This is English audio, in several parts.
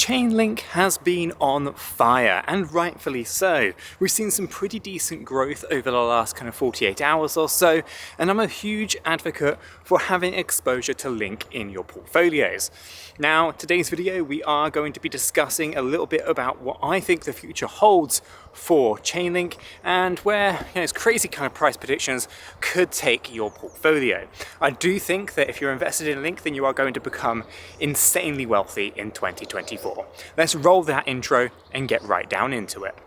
Chainlink has been on fire, and rightfully so. We've seen some pretty decent growth over the last 48 hours or so, and I'm a huge advocate for having exposure to Link in your portfolios. Now, today's video, we are going to be discussing a little bit about what I think the future holds for Chainlink and where its crazy price predictions could take your portfolio. I do think that if you're invested in Link, then you are going to become insanely wealthy in 2024. Let's roll that intro and get right down into it.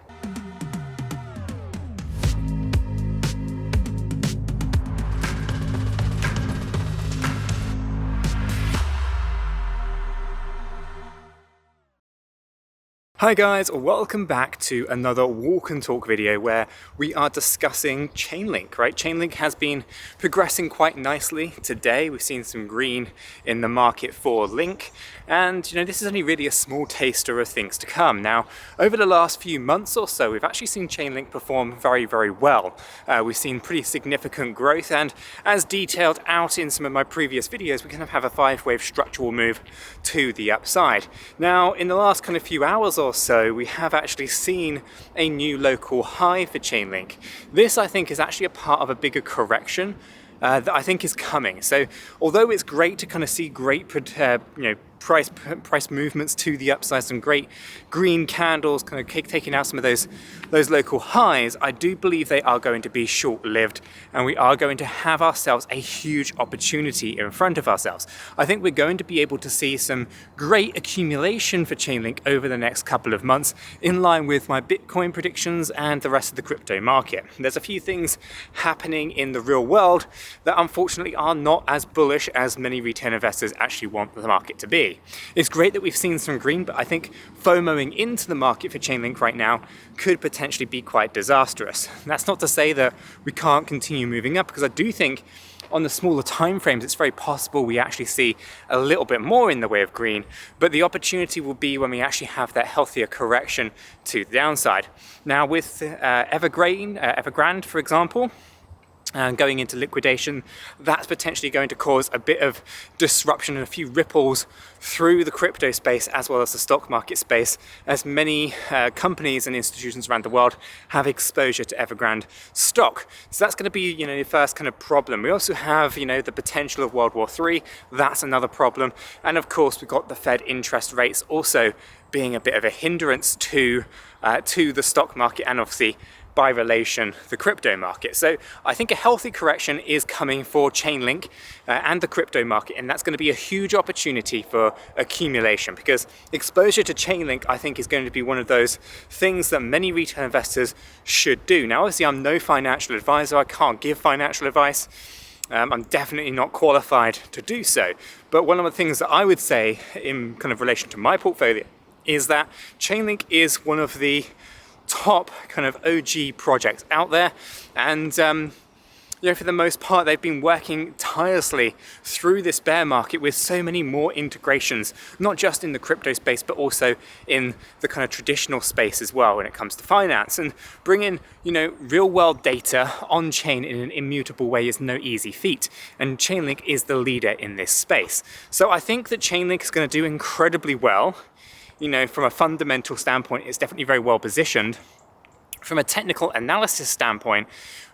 Hi guys, welcome back to another walk and talk video where we are discussing Chainlink, right? Chainlink has been progressing quite nicely today. We've seen some green in the market for Link, and this is only really a small taster of things to come. Now, over the last few months or so, we've actually seen Chainlink perform very, very well. We've seen pretty significant growth, and as detailed out in some of my previous videos, we have a 5-wave structural move to the upside. Now, in the last few hours or so, we have actually seen a new local high for Chainlink. This, I think, is actually a part of a bigger correction that I think is coming. So although it's great to see great price movements to the upside, some great green candles taking out some of those local highs, I do believe they are going to be short-lived, and we are going to have ourselves a huge opportunity in front of ourselves. I think we're going to be able to see some great accumulation for Chainlink over the next couple of months, in line with my Bitcoin predictions and the rest of the crypto market. There's a few things happening in the real world that unfortunately are not as bullish as many retail investors actually want the market to be. It's great that we've seen some green, but I think FOMOing into the market for Chainlink right now could potentially be quite disastrous. That's not to say that we can't continue moving up, because I do think on the smaller time frames it's very possible we actually see a little bit more in the way of green, but the opportunity will be when we actually have that healthier correction to the downside. Now, with Evergrande, for example, and going into liquidation, that's potentially going to cause a bit of disruption and a few ripples through the crypto space as well as the stock market space, as many companies and institutions around the world have exposure to Evergrande stock. So that's going to be the first problem. We also have the potential of World War III. That's another problem, and of course we've got the Fed interest rates also being a bit of a hindrance to the stock market, and obviously by relation the crypto market. So I think a healthy correction is coming for Chainlink and the crypto market, and that's going to be a huge opportunity for accumulation, because exposure to Chainlink, I think, is going to be one of those things that many retail investors should do. Now, obviously I'm no financial advisor, I can't give financial advice, I'm definitely not qualified to do so, but one of the things that I would say in relation to my portfolio is that Chainlink is one of the top OG projects out there, and for the most part they've been working tirelessly through this bear market with so many more integrations, not just in the crypto space but also in the traditional space as well when it comes to finance, and bringing real world data on chain in an immutable way is no easy feat, and Chainlink is the leader in this space. So I think that Chainlink is going to do incredibly well. From a fundamental standpoint, it's definitely very well positioned. From a technical analysis standpoint,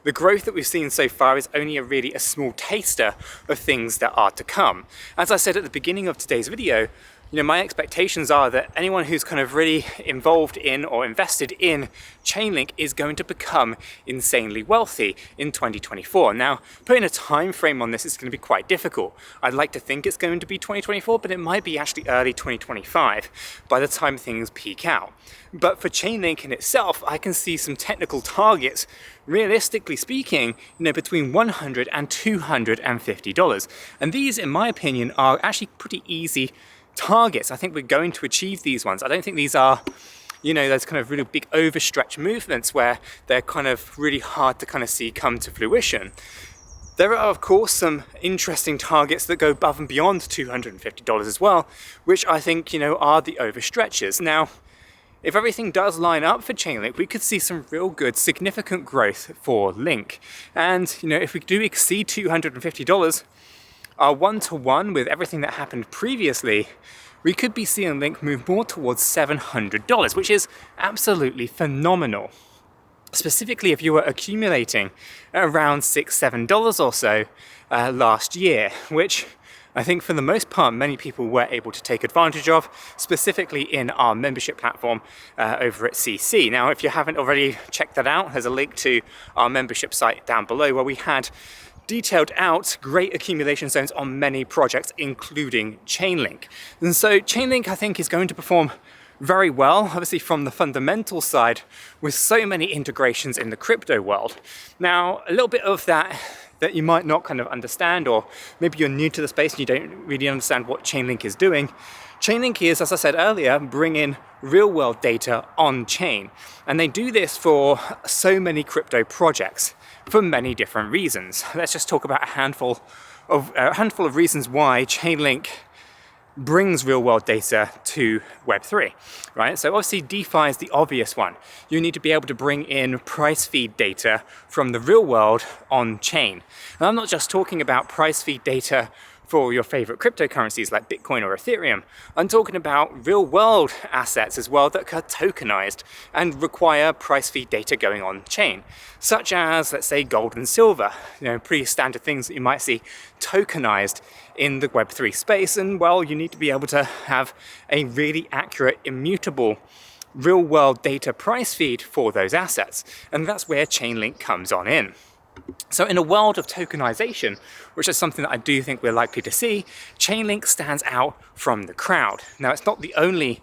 the growth that we've seen so far is only a small taster of things that are to come. As I said at the beginning of today's video, my expectations are that anyone who's really involved in or invested in Chainlink is going to become insanely wealthy in 2024. Now, putting a time frame on this is going to be quite difficult. I'd like to think it's going to be 2024, but it might be actually early 2025 by the time things peak out. But for Chainlink in itself, I can see some technical targets, realistically speaking, between $100 and $250. And these, in my opinion, are actually pretty easy targets. I think we're going to achieve these ones. I don't think these are those really big overstretched movements where they're really hard to see come to fruition. There are, of course, some interesting targets that go above and beyond $250 as well, which I think are the overstretches. Now, if everything does line up for Chainlink, we could see some real good significant growth for Link. And if we do exceed $250, our one-to-one with everything that happened previously we could be seeing Link move more towards $700, which is absolutely phenomenal. Specifically if you were accumulating around $6, $7 or so last year, which I think for the most part many people were able to take advantage of, specifically in our membership platform over at CC. Now if you haven't already checked that out, there's a link to our membership site down below where we had detailed out great accumulation zones on many projects, including Chainlink. And so Chainlink, I think, is going to perform very well, obviously from the fundamental side, with so many integrations in the crypto world. Now, a little bit of that you might not kind of understand, or maybe you're new to the space and you don't really understand what Chainlink is doing. Chainlink is, as I said earlier, bringing real-world data on-chain. And they do this for so many crypto projects for many different reasons. Let's just talk about a handful of reasons why Chainlink brings real-world data to Web3, right? So obviously DeFi is the obvious one. You need to be able to bring in price feed data from the real world on-chain. And I'm not just talking about price feed data for your favorite cryptocurrencies like Bitcoin or Ethereum. I'm talking about real-world assets as well that are tokenized and require price feed data going on-chain, such as, let's say, gold and silver, pretty standard things that you might see tokenized in the Web3 space. And well, you need to be able to have a really accurate, immutable real-world data price feed for those assets. And that's where Chainlink comes on in. So in a world of tokenization, which is something that I do think we're likely to see, Chainlink stands out from the crowd. Now, it's not the only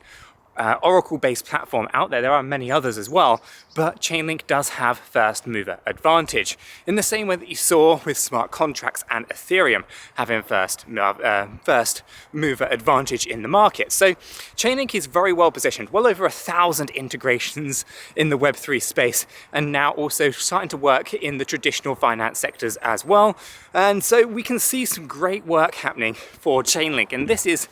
Oracle-based platform out there. There are many others as well, but Chainlink does have first mover advantage in the same way that you saw with smart contracts and Ethereum having first mover advantage in the market. So Chainlink is very well positioned, well over 1,000 integrations in the Web3 space, and now also starting to work in the traditional finance sectors as well. And so we can see some great work happening for Chainlink, and this is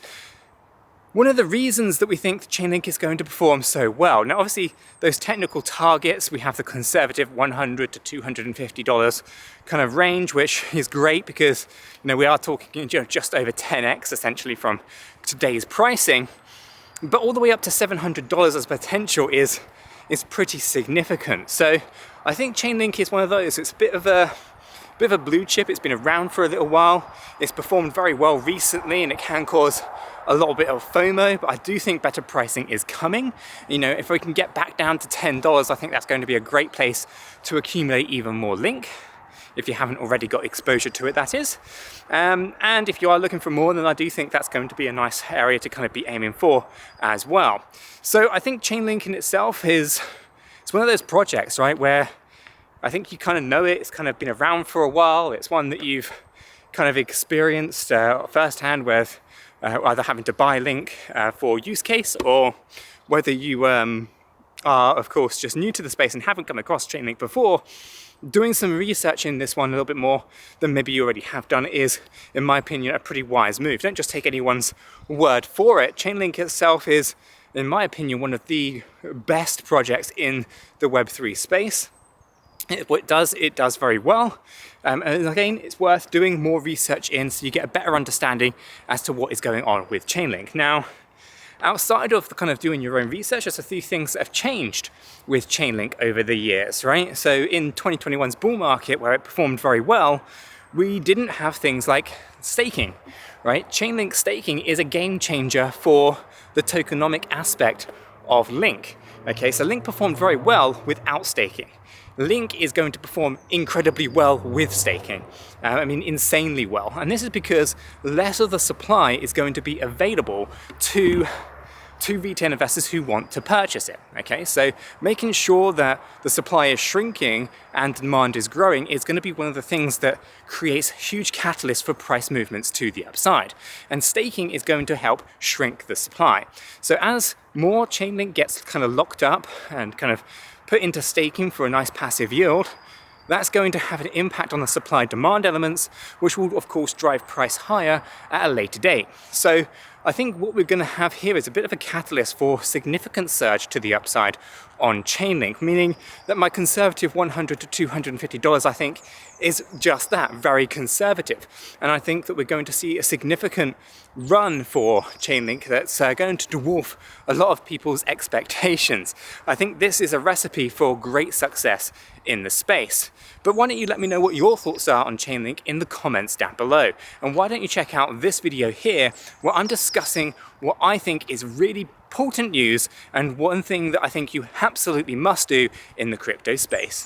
one of the reasons that we think Chainlink is going to perform so well. Now, obviously, those technical targets, we have the conservative $100 to $250 kind of range, which is great because we are talking just over 10x essentially from today's pricing. But all the way up to $700 as potential is pretty significant. So I think Chainlink is one of those. It's a bit of a blue chip. It's been around for a little while. It's performed very well recently, and it can cause a little bit of FOMO, but I do think better pricing is coming. If we can get back down to $10, I think that's going to be a great place to accumulate even more Link, if you haven't already got exposure to it, that is. And if you are looking for more, then I do think that's going to be a nice area to kind of be aiming for as well. So I think Chainlink in itself it's one of those projects, right, where I think you kind of know it. It's kind of been around for a while. It's one that you've kind of experienced firsthand with either having to buy Link for use case, or whether you are, of course, just new to the space and haven't come across Chainlink before. Doing some research in this one a little bit more than maybe you already have done is, in my opinion, a pretty wise move. Don't just take anyone's word for it. Chainlink itself is, in my opinion, one of the best projects in the Web3 space. It does very well. And again, it's worth doing more research in so you get a better understanding as to what is going on with Chainlink. Now, outside of the kind of doing your own research, there's a few things that have changed with Chainlink over the years, right? So in 2021's bull market, where it performed very well, we didn't have things like staking, right? Chainlink staking is a game changer for the tokenomic aspect of Link. Okay, so Link performed very well without staking. Link is going to perform incredibly well with staking. Insanely well. And this is because less of the supply is going to be available to retail investors who want to purchase it. Okay, so making sure that the supply is shrinking and demand is growing is going to be one of the things that creates huge catalysts for price movements to the upside. And staking is going to help shrink the supply. So as more Chainlink gets kind of locked up and kind of put into staking for a nice passive yield, that's going to have an impact on the supply-demand elements, which will, of course, drive price higher at a later date. So I think what we're going to have here is a bit of a catalyst for significant surge to the upside on Chainlink, meaning that my conservative $100 to $250 I think is just that, very conservative. And I think that we're going to see a significant run for Chainlink that's going to dwarf a lot of people's expectations. I think this is a recipe for great success in the space. But why don't you let me know what your thoughts are on Chainlink in the comments down below? And why don't you check out this video here where I'm discussing what I think is really important news and one thing that I think you absolutely must do in the crypto space.